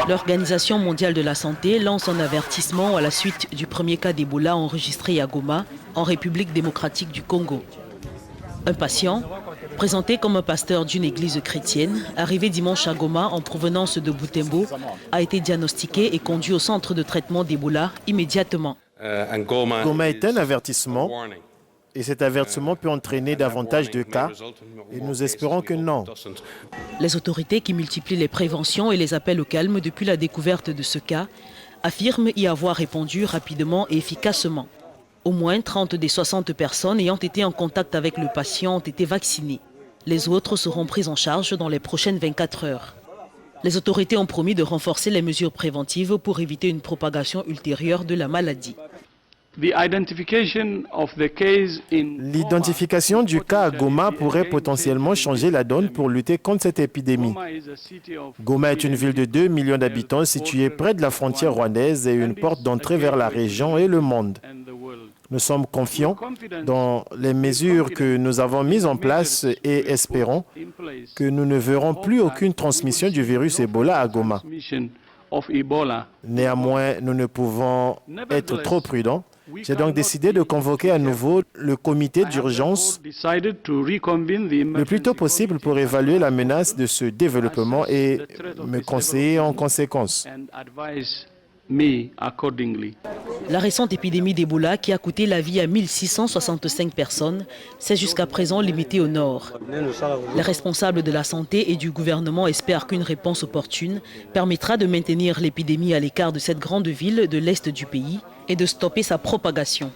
L'Organisation mondiale de la santé lance un avertissement à la suite du premier cas d'Ebola enregistré à Goma, en République démocratique du Congo. Un patient, présenté comme un pasteur d'une église chrétienne, arrivé dimanche à Goma en provenance de Butembo, a été diagnostiqué et conduit au centre de traitement d'Ebola immédiatement. Goma est un avertissement et cet avertissement peut entraîner davantage de cas et nous espérons que non. Les autorités qui multiplient les préventions et les appels au calme depuis la découverte de ce cas affirment y avoir répondu rapidement et efficacement. Au moins 30 des 60 personnes ayant été en contact avec le patient ont été vaccinées. Les autres seront prises en charge dans les prochaines 24 heures. Les autorités ont promis de renforcer les mesures préventives pour éviter une propagation ultérieure de la maladie. L'identification du cas à Goma pourrait potentiellement changer la donne pour lutter contre cette épidémie. Goma est une ville de 2 millions d'habitants située près de la frontière rwandaise et une porte d'entrée vers la région et le monde. Nous sommes confiants dans les mesures que nous avons mises en place et espérons que nous ne verrons plus aucune transmission du virus Ebola à Goma. Néanmoins, nous ne pouvons être trop prudents. J'ai donc décidé de convoquer à nouveau le comité d'urgence le plus tôt possible pour évaluer la menace de ce développement et me conseiller en conséquence. La récente épidémie d'Ebola qui a coûté la vie à 1665 personnes s'est jusqu'à présent limitée au nord. Les responsables de la santé et du gouvernement espèrent qu'une réponse opportune permettra de maintenir l'épidémie à l'écart de cette grande ville de l'est du pays et de stopper sa propagation.